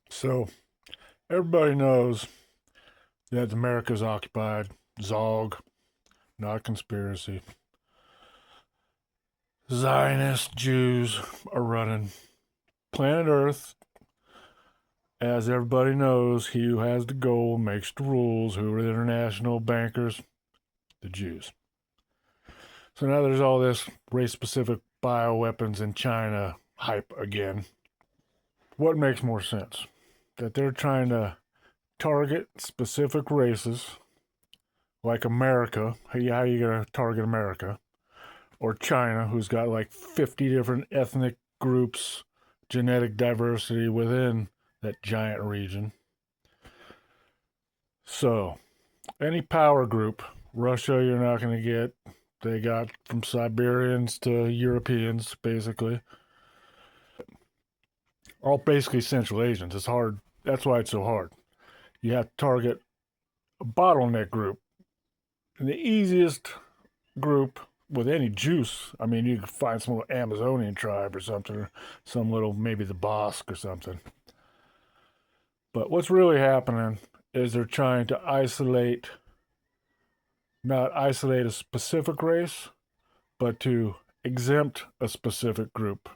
So everybody knows that America's occupied. Zog, not conspiracy. Zionist Jews are running planet Earth. As everybody knows, he who has the goal makes the rules. Who are the international bankers? The Jews. So now there's all this race specific bioweapons in China hype again. What makes more sense? That they're trying to target specific races like America. How are you going to target America? Or China, who's got like 50 different ethnic groups, genetic diversity within that giant region. So, any power group, Russia, you're not going to get. They got from Siberians to Europeans, basically. All basically Central Asians. It's hard. That's why it's so hard. You have to target a bottleneck group. And the easiest group with any juice, I mean, you could find some little Amazonian tribe or something, or some little, maybe the Basque or something. But what's really happening is they're trying to not isolate a specific race, but to exempt a specific group.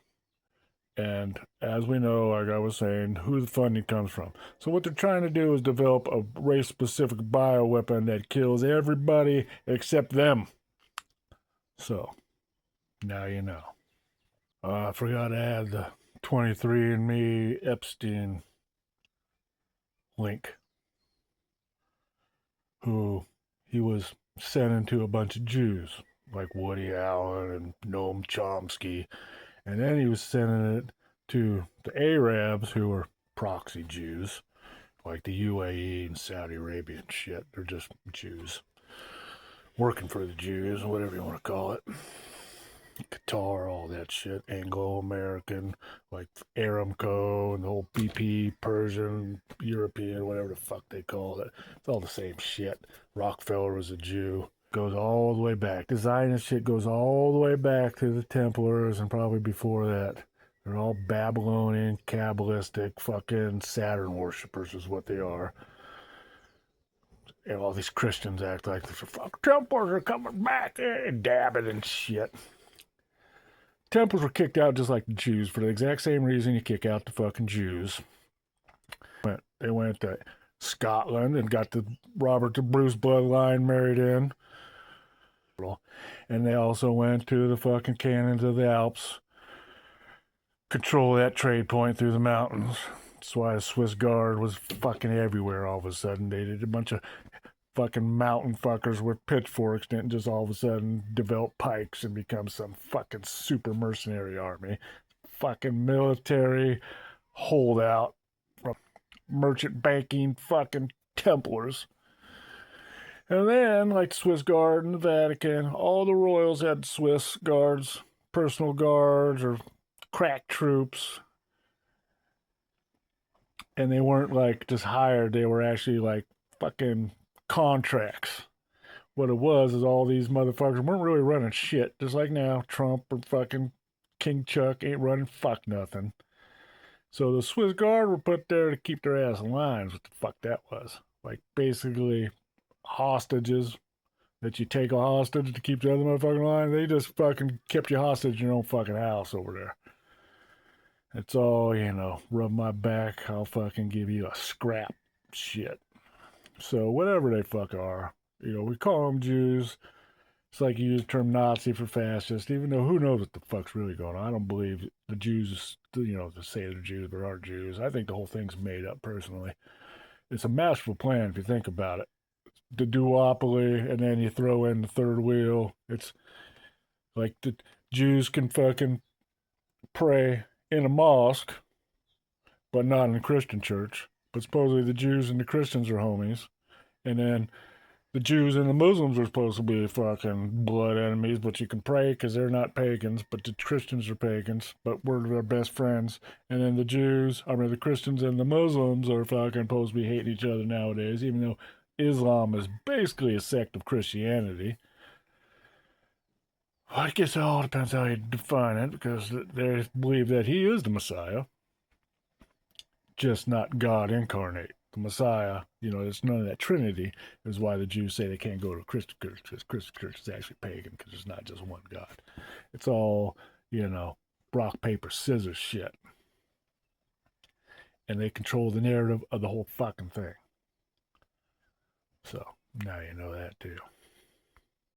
And as we know, like I was saying, who the funding comes from. So what they're trying to do is develop a race-specific bioweapon that kills everybody except them. So now you know. I forgot to add the 23andEpstein link, who he was sending to a bunch of Jews, like Woody Allen and Noam Chomsky. And then he was sending it to the Arabs, who were proxy Jews, like the UAE and Saudi Arabia and shit. They're just Jews. Working for the Jews, whatever you want to call it. Qatar, all that shit. Anglo-American, like Aramco and the whole BP, Persian, European, whatever the fuck they call it. It's all the same shit. Rockefeller was a Jew. Goes all the way back. The Zionist shit goes all the way back to the Templars and probably before that. They're all Babylonian, Kabbalistic, fucking Saturn worshippers is what they are. And all these Christians act like the fuck Templars are coming back and dabbing and shit. Templars were kicked out just like the Jews for the exact same reason you kick out the fucking Jews. They went to Scotland and got the Robert the Bruce bloodline married in. And they also went to the fucking canyons of the Alps, control that trade point through the mountains. That's why the Swiss Guard was fucking everywhere all of a sudden. They did a bunch of fucking mountain fuckers with pitchforks didn't just all of a sudden develop pikes and become some fucking super mercenary army. Fucking military holdout from merchant banking fucking Templars. And then, like the Swiss Guard and the Vatican, all the royals had Swiss guards, personal guards, or crack troops. And they weren't like just hired, they were actually like fucking contracts. What it was is all these motherfuckers weren't really running shit. Just like now, Trump or fucking King Chuck ain't running fuck nothing. So the Swiss Guard were put there to keep their ass in line. What the fuck that was? Like basically hostages that you take a hostage to keep the other motherfucking in line. They just fucking kept you hostage in your own fucking house over there. It's all, rub my back, I'll fucking give you a scrap shit. So whatever they fuck are, we call them Jews. It's like you use the term Nazi for fascist, even though who knows what the fuck's really going on. I don't believe the Jews, to say they're Jews, but aren't Jews. I think the whole thing's made up personally. It's a masterful plan if you think about it. The duopoly, and then you throw in the third wheel. It's like the Jews can fucking pray in a mosque, but not in a Christian church. But supposedly the Jews and the Christians are homies. And then the Jews and the Muslims are supposed to be fucking blood enemies, but you can pray because they're not pagans, but the Christians are pagans, but we're their best friends. And then the Christians and the Muslims are fucking supposed to be hating each other nowadays, even though Islam is basically a sect of Christianity. Well, I guess it all depends how you define it, because they believe that he is the Messiah. just not God incarnate. The Messiah, it's none of that Trinity, is why the Jews say they can't go to a Christian church, because Christian church is actually pagan, because it's not just one God. It's all, rock, paper, scissors shit. And they control the narrative of the whole fucking thing. So now you know that too.